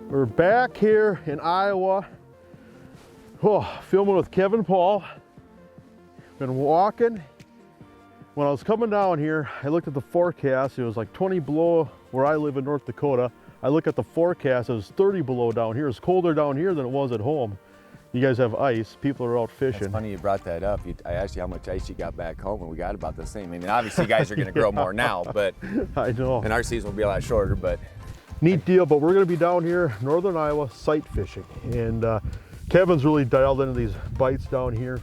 We're back here in Iowa, filming with Kevan Paul. Been walking. When I was coming down here, I looked at the forecast. It was like 20 below where I live in North Dakota. I look at the forecast, it was 30 below down here. It's colder down here than it was at home. You guys have ice, people are out fishing. It's funny you brought that up. I asked you how much ice you got back home, and we got about the same. I mean, obviously you guys are gonna grow more now, but I know. and our season will be a lot shorter, but. Neat deal, but we're gonna be down here, northern Iowa, sight fishing. And Kevin's really dialed into these bites down here.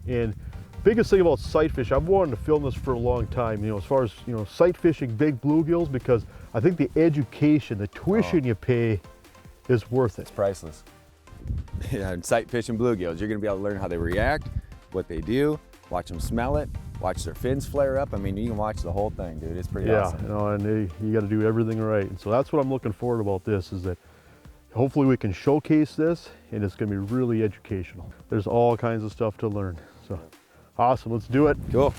And biggest thing about sight fishing, I've wanted to film this for a long time, as far as, sight fishing big bluegills, because I think the education, the tuition you pay is worth it. It's priceless. Yeah, and sight fishing bluegills, you're gonna be able to learn how they react, what they do, watch them smell it, watch their fins flare up. I mean, you can watch the whole thing, dude. It's pretty awesome. Yeah, and you got to do everything right. And so that's what I'm looking forward about this, is that hopefully we can showcase this, and it's going to be really educational. There's all kinds of stuff to learn. So awesome, let's do it. Cool.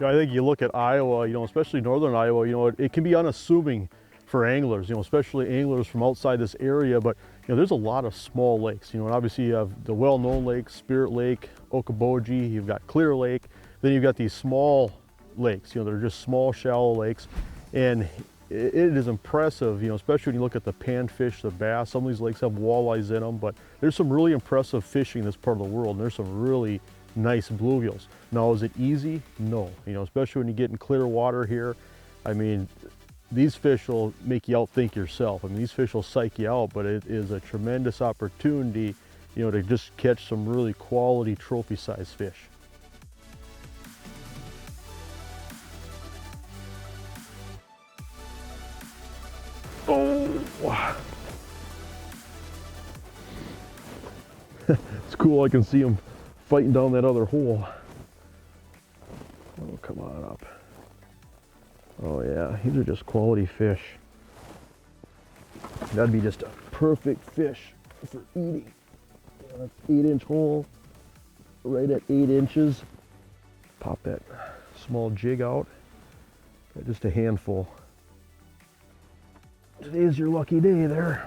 I think you look at Iowa, especially northern Iowa, it can be unassuming for anglers, especially anglers from outside this area, but there's a lot of small lakes, and obviously you have the well-known lakes, Spirit Lake, Okoboji, you've got Clear Lake, then you've got these small lakes, they're just small, shallow lakes, and it is impressive, especially when you look at the panfish, the bass. Some of these lakes have walleyes in them, but there's some really impressive fishing in this part of the world, and there's some really nice bluegills. Now, is it easy? No. Especially when you get in clear water here. I mean, these fish will make you outthink yourself. I mean, these fish will psych you out, but it is a tremendous opportunity, to just catch some really quality trophy-sized fish. Oh! It's cool, I can see them fighting down that other hole. Oh, come on up. Oh yeah, these are just quality fish. That'd be just a perfect fish for eating. That's 8-inch hole, right at 8 inches. Pop that small jig out. Got just a handful. Today's your lucky day there.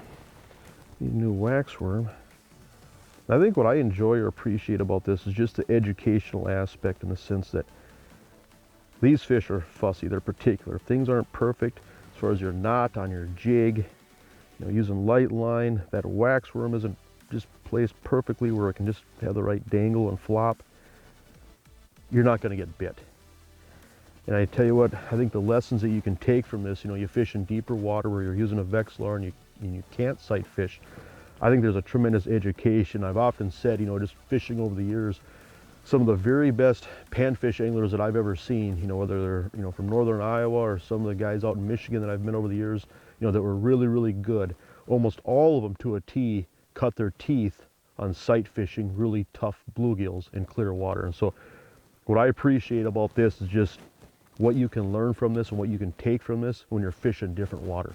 Need a new waxworm. I think what I enjoy or appreciate about this is just the educational aspect, in the sense that these fish are fussy, they're particular. If things aren't perfect, as far as your knot on your jig, using light line, that waxworm isn't just placed perfectly where it can just have the right dangle and flop, you're not going to get bit. And I tell you what, I think the lessons that you can take from this, you fish in deeper water where you're using a Vexilar and you can't sight fish, I think there's a tremendous education. I've often said, just fishing over the years, some of the very best panfish anglers that I've ever seen, whether they're, from northern Iowa or some of the guys out in Michigan that I've met over the years, that were really, really good. Almost all of them to a T cut their teeth on sight fishing really tough bluegills in clear water. And so what I appreciate about this is just what you can learn from this and what you can take from this when you're fishing different water.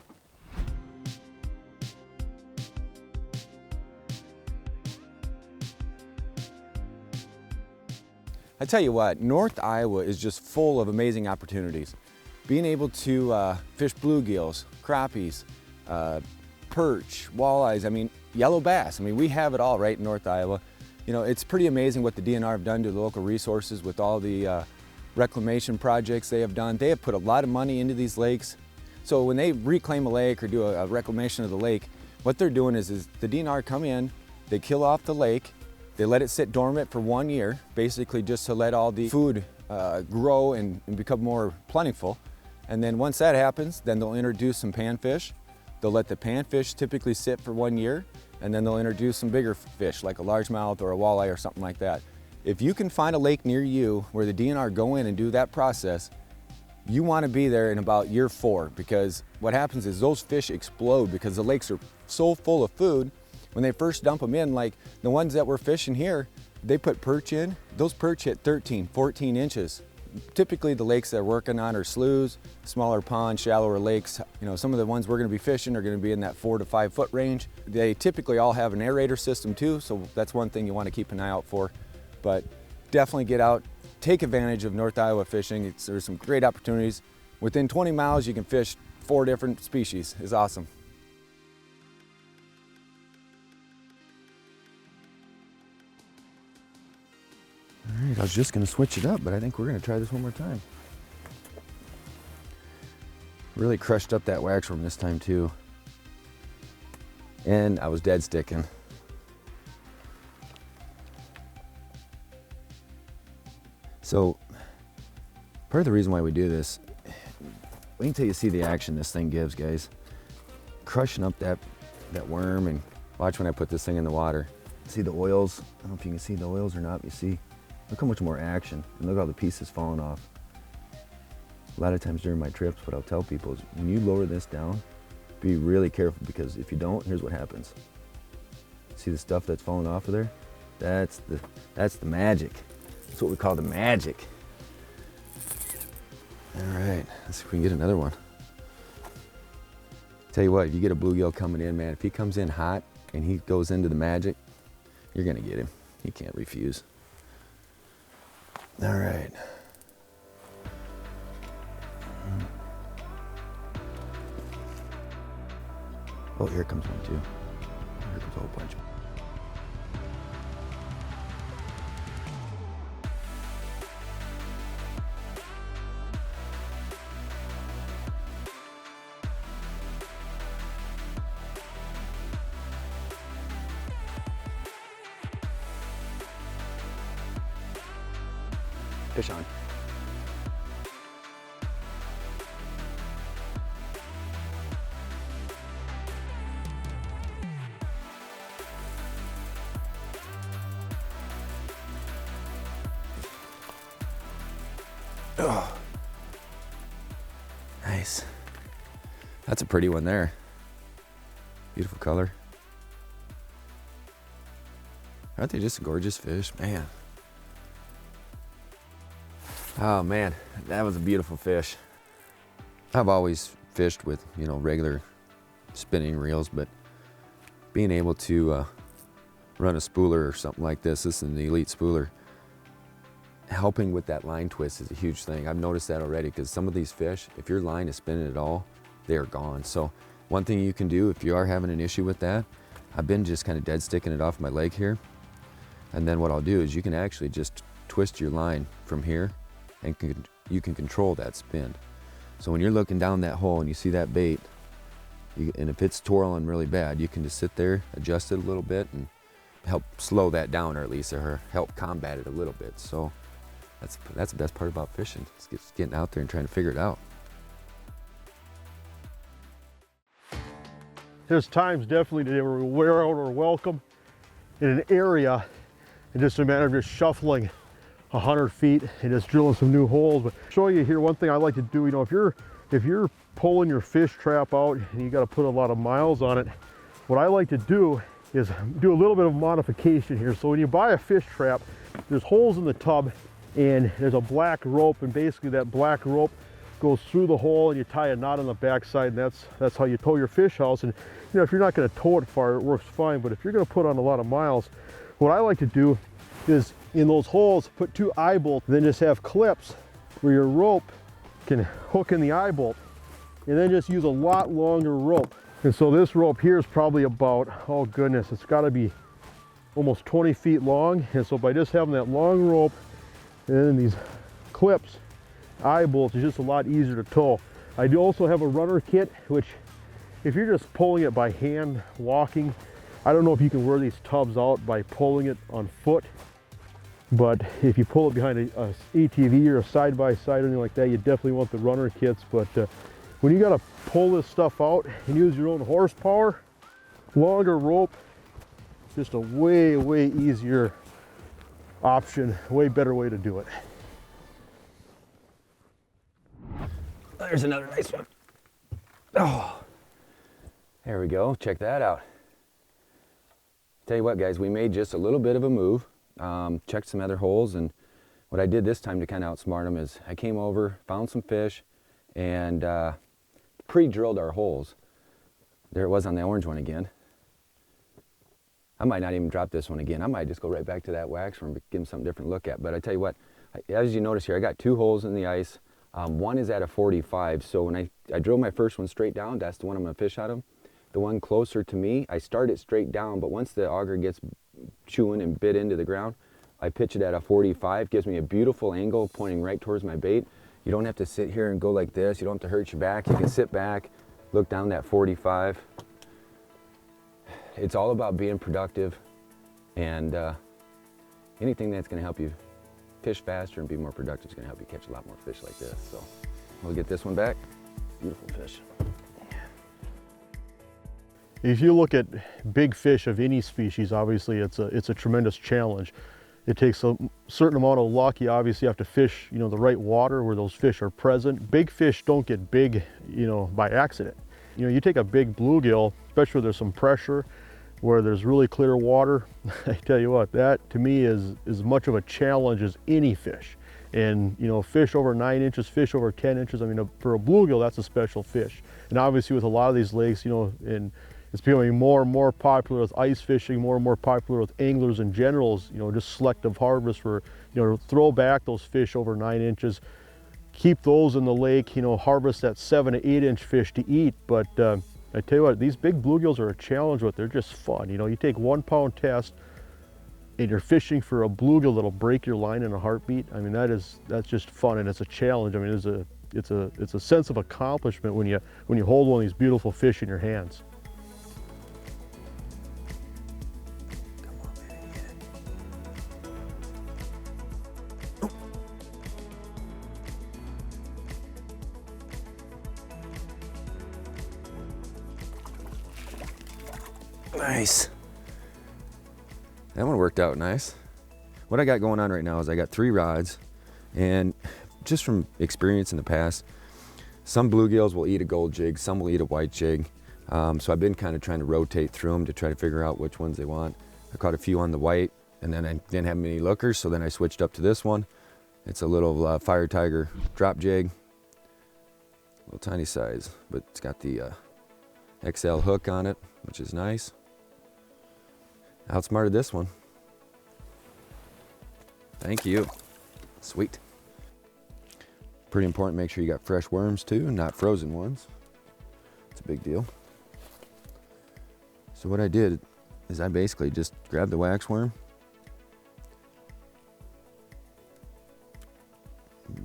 I tell you what, North Iowa is just full of amazing opportunities. Being able to fish bluegills, crappies, perch, walleyes, I mean, yellow bass. I mean, we have it all right in North Iowa. It's pretty amazing what the DNR have done to the local resources with all the reclamation projects they have done. They have put a lot of money into these lakes. So when they reclaim a lake or do a reclamation of the lake, what they're doing is the DNR come in, they kill off the lake, they let it sit dormant for 1 year, basically just to let all the food grow and become more plentiful. And then once that happens, then they'll introduce some panfish. They'll let the panfish typically sit for 1 year, and then they'll introduce some bigger fish like a largemouth or a walleye or something like that. If you can find a lake near you where the DNR go in and do that process, you want to be there in about year 4, because what happens is those fish explode because the lakes are so full of food. When they first dump them in, like the ones that we're fishing here, they put perch in. Those perch hit 13, 14 inches Typically the lakes they're working on are sloughs, smaller ponds, shallower lakes. You know, some of the ones we're gonna be fishing are gonna be in that 4 to 5 foot range. They typically all have an aerator system too, so that's one thing you wanna keep an eye out for. But definitely get out, take advantage of North Iowa fishing. There's some great opportunities. Within 20 miles, you can fish 4 different species. It's awesome. All right, I was just gonna switch it up, but I think we're gonna try this one more time. Really crushed up that waxworm this time too. And I was dead sticking. So, part of the reason why we do this, wait until you see the action this thing gives, guys. Crushing up that worm, and watch when I put this thing in the water. See the oils? I don't know if you can see the oils or not, but you see, look how much more action, and look how the pieces falling off. A lot of times during my trips, what I'll tell people is when you lower this down, be really careful, because if you don't, here's what happens. See the stuff that's falling off of there? That's the magic. That's what we call the magic. All right, let's see if we can get another one. Tell you what, if you get a bluegill coming in, man, if he comes in hot and he goes into the magic, you're gonna get him. He can't refuse. All right. Oh, here comes one too. Here comes a whole bunch. Fish on. Oh, nice. That's a pretty one there. Beautiful color. Aren't they just gorgeous fish, man? Oh man, that was a beautiful fish. I've always fished with, you know, regular spinning reels, but being able to run a spooler or something like this is the Elite Spooler, helping with that line twist is a huge thing. I've noticed that already, because some of these fish, if your line is spinning at all, they are gone. So one thing you can do if you are having an issue with that, I've been just kind of dead sticking it off my leg here. And then what I'll do is you can actually just twist your line from here, and you can control that spin. So when you're looking down that hole and you see that bait, and if it's twirling really bad, you can just sit there, adjust it a little bit, and help slow that down, or at least help combat it a little bit. So that's the best part about fishing. It's just getting out there and trying to figure it out. There's times definitely that we wear out or welcome in an area, and just a matter of just shuffling 100 feet and just drilling some new holes. But show you here one thing I like to do. You know, if you're pulling your fish trap out and you got to put a lot of miles on it, what I like to do is do a little bit of modification here. So when you buy a fish trap, there's holes in the tub and there's a black rope, and basically that black rope goes through the hole and you tie a knot on the backside, and that's how you tow your fish house. And you know, if you're not going to tow it far, it works fine. But if you're going to put on a lot of miles, what I like to do is in those holes put 2 eye bolts, then just have clips where your rope can hook in the eye bolt, and then just use a lot longer rope. And so this rope here is probably about, oh goodness, it's got to be almost 20 feet long. And so by just having that long rope and then these clips, eye bolts, is just a lot easier to tow. I do also have a runner kit, which if you're just pulling it by hand, walking, I don't know if you can wear these tubs out by pulling it on foot, but if you pull it behind a ATV or a side-by-side or anything like that, you definitely want the runner kits. But when you got to pull this stuff out and use your own horsepower, longer rope, just a way, way easier option, way better way to do it. There's another nice one. Oh, there we go. Check that out. Tell you what, guys, we made just a little bit of a move, checked some other holes, and what I did this time to kind of outsmart them is I came over, found some fish, and pre-drilled our holes. There it was on the orange one again. I might not even drop this one again. I might just go right back to that wax worm, give them something different to look at. But I tell you what, as you notice here, I got 2 holes in the ice. One is at a 45, so when I drilled my first one straight down, that's the one I'm gonna fish out of. The one closer to me, I start it straight down, but once the auger gets chewing and bit into the ground, I pitch it at a 45, gives me a beautiful angle pointing right towards my bait. You don't have to sit here and go like this. You don't have to hurt your back. You can sit back, look down that 45. It's all about being productive, and anything that's gonna help you fish faster and be more productive is gonna help you catch a lot more fish like this. So we'll get this one back. Beautiful fish. If you look at big fish of any species, obviously it's a tremendous challenge. It takes a certain amount of luck. You obviously have to fish, the right water where those fish are present. Big fish don't get big, by accident. You take a big bluegill, especially where there's some pressure, where there's really clear water. I tell you what, that to me is as much of a challenge as any fish. And fish over 9 inches, fish over 10 inches. I mean, for a bluegill, that's a special fish. And obviously with a lot of these lakes, and it's becoming more and more popular with ice fishing, more and more popular with anglers in general, just selective harvest where, throw back those fish over 9 inches, keep those in the lake, harvest that 7 to 8 inch fish to eat. But I tell you what, these big bluegills are a challenge, but they're just fun. You take 1 pound test and you're fishing for a bluegill that'll break your line in a heartbeat. I mean, that's just fun, and it's a challenge. I mean, it's a sense of accomplishment when you hold one of these beautiful fish in your hands. Nice. That one worked out nice. What I got going on right now is I got 3 rods, and just from experience in the past, some bluegills will eat a gold jig, some will eat a white jig. So I've been kind of trying to rotate through them to try to figure out which ones they want. I caught a few on the white, and then I didn't have many lookers, so then I switched up to this one. It's a little Fire Tiger drop jig, little tiny size, but it's got the XL hook on it, which is nice. Outsmarted this one. Thank you. Sweet. Pretty important, make sure you got fresh worms too, not frozen ones. It's a big deal. So what I did is I basically just grabbed the wax worm,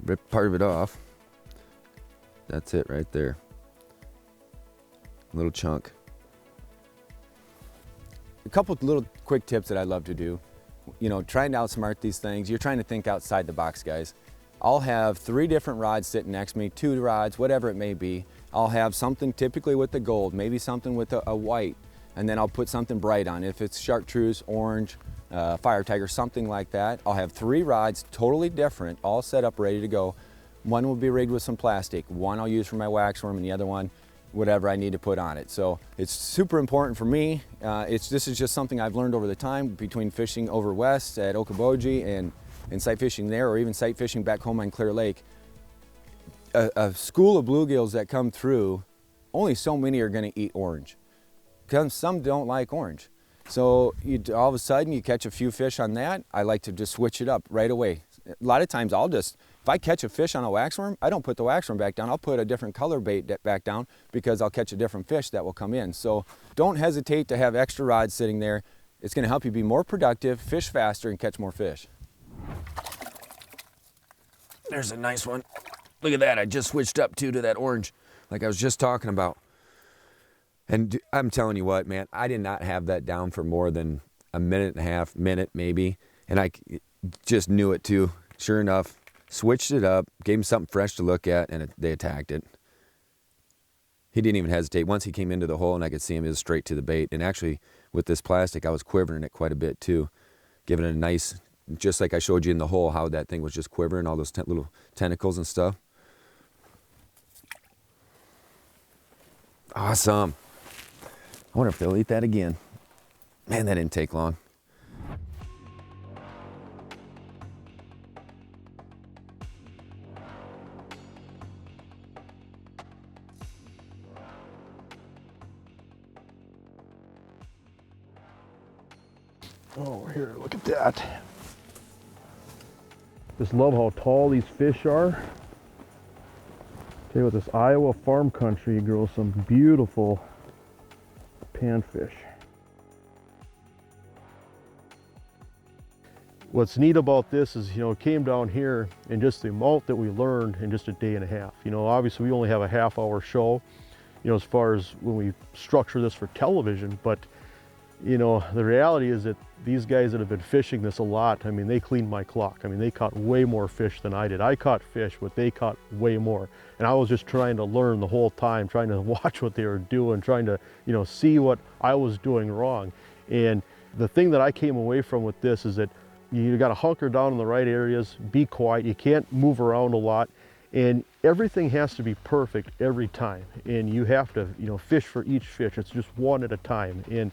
ripped part of it off. That's it right there. Little chunk. A couple little quick tips that I love to do. Trying to outsmart these things. You're trying to think outside the box, guys. I'll have 3 different rods sitting next to me, 2 rods, whatever it may be. I'll have something typically with the gold, maybe something with a white, and then I'll put something bright on. If it's chartreuse, orange, Fire Tiger, something like that. I'll have 3 rods, totally different, all set up, ready to go. One will be rigged with some plastic. One I'll use for my wax worm, and the other one, whatever I need to put on it. So it's super important for me. This is just something I've learned over the time between fishing over west at Okoboji and sight fishing there, or even sight fishing back home on Clear Lake. A school of bluegills that come through, only so many are gonna eat orange, because some don't like orange. So all of a sudden you catch a few fish on that. I like to just switch it up right away. A lot of times if I catch a fish on a waxworm, I don't put the waxworm back down. I'll put a different color bait back down because I'll catch a different fish that will come in. So don't hesitate to have extra rods sitting there. It's gonna help you be more productive, fish faster, and catch more fish. There's a nice one. Look at that, I just switched up to that orange like I was just talking about. And I'm telling you what, man, I did not have that down for more than a minute and a half, minute maybe. And I just knew it too. Sure enough, switched it up, gave him something fresh to look at, and they attacked it. He didn't even hesitate. Once he came into the hole and I could see him, he was straight to the bait. And actually, with this plastic, I was quivering it quite a bit too, giving it a nice, just like I showed you in the hole, how that thing was just quivering, all those little tentacles and stuff. Awesome. I wonder if they'll eat that again. Man, that didn't take long. Oh, here, look at that. Just love how tall these fish are. Tell you what, this Iowa farm country grows some beautiful panfish. What's neat about this is, it came down here and just the amount that we learned in just a day and a half. Obviously we only have a half-hour show, as far as when we structure this for television, but the reality is that these guys that have been fishing this a lot, they cleaned my clock. They caught way more fish than I did. I caught fish, but they caught way more. And I was just trying to learn the whole time, trying to watch what they were doing, trying to, see what I was doing wrong. And the thing that I came away from with this is that you got to hunker down in the right areas, be quiet, you can't move around a lot, and everything has to be perfect every time. And you have to, fish for each fish. It's just one at a time. And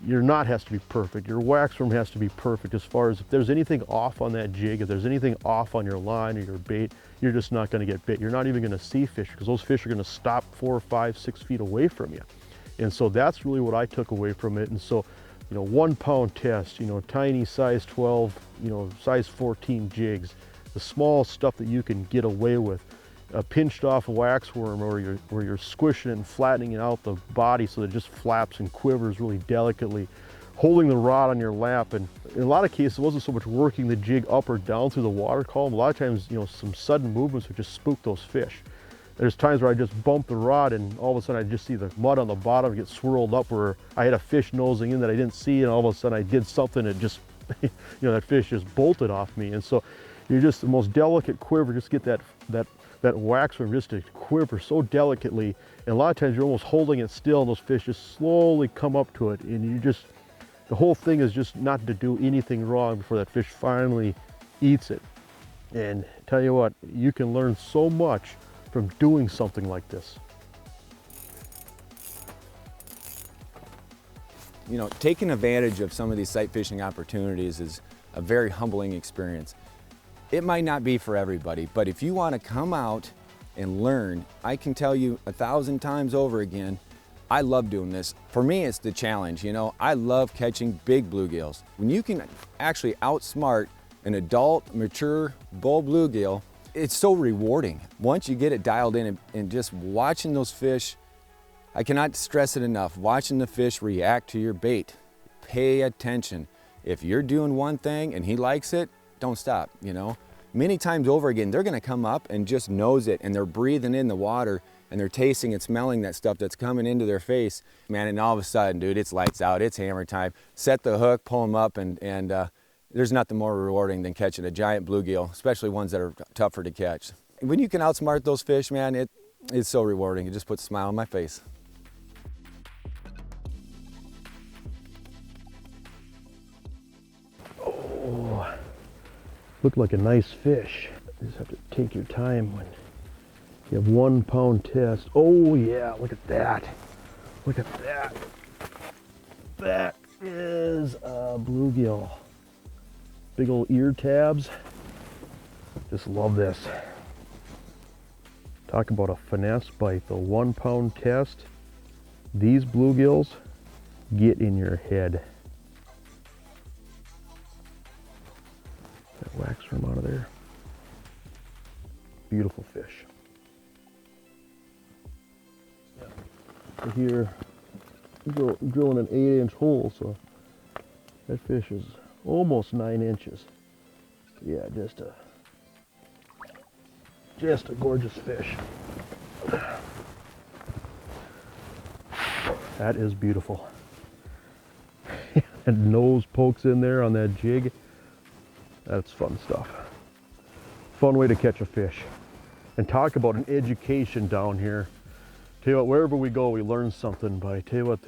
your knot has to be perfect. Your wax worm has to be perfect as far as if there's anything off on that jig, if there's anything off on your line or your bait, you're just not going to get bit. You're not even going to see fish because those fish are going to stop 4, 5, 6 feet away from you. And so that's really what I took away from it. And so, 1 pound test, tiny size 12, size 14 jigs, the small stuff that you can get away with. A pinched off wax worm where you're squishing and flattening it out the body so that it just flaps and quivers really delicately, holding the rod on your lap. And in a lot of cases it wasn't so much working the jig up or down through the water column. A lot of times some sudden movements would just spook those fish. There's times where I just bump the rod and all of a sudden I just see the mud on the bottom get swirled up where I had a fish nosing in that I didn't see, and all of a sudden I did something and just that fish just bolted off me. And so you're just the most delicate quiver, just get that wax worm just to quiver so delicately, and a lot of times you're almost holding it still and those fish just slowly come up to it, and the whole thing is just not to do anything wrong before that fish finally eats it. And tell you what, you can learn so much from doing something like this. Taking advantage of some of these sight fishing opportunities is a very humbling experience. It might not be for everybody, but if you want to come out and learn, I can tell you 1,000 times over again, I love doing this. For me, it's the challenge. I love catching big bluegills. When you can actually outsmart an adult, mature bull bluegill, it's so rewarding. Once you get it dialed in and just watching those fish, I cannot stress it enough, watching the fish react to your bait. Pay attention. If you're doing one thing and he likes it, don't stop, Many times over again, they're gonna come up and just nose it, and they're breathing in the water and they're tasting and smelling that stuff that's coming into their face. Man, and all of a sudden, dude, it's lights out, it's hammer time. Set the hook, pull them up, and there's nothing more rewarding than catching a giant bluegill, especially ones that are tougher to catch. When you can outsmart those fish, man, it's so rewarding. It just puts a smile on my face. Looked like a nice fish. You just have to take your time when you have 1 pound test. Oh yeah, look at that. Look at that. That is a bluegill. Big old ear tabs. Just love this. Talk about a finesse bite. The 1 pound test. These bluegills get in your head. That wax worm out of there. Beautiful fish. So here, drilling an 8-inch hole, so that fish is almost 9 inches. Yeah, just a gorgeous fish. That is beautiful. And nose pokes in there on that jig. That's fun stuff. Fun way to catch a fish. And talk about an education down here. Tell you what, wherever we go, we learn something. But I tell you what,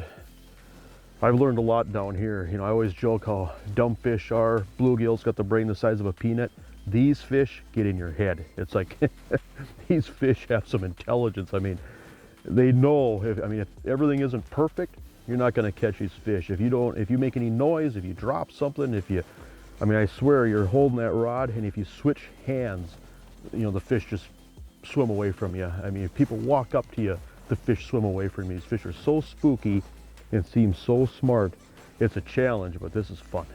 I've learned a lot down here. I always joke how dumb fish are. Bluegills got the brain the size of a peanut. These fish get in your head. It's like these fish have some intelligence. They know if everything isn't perfect, you're not going to catch these fish. If you make any noise, if you drop something, I swear you're holding that rod, and if you switch hands, the fish just swim away from you. If people walk up to you, the fish swim away from you. These fish are so spooky and seem so smart. It's a challenge, but this is fun.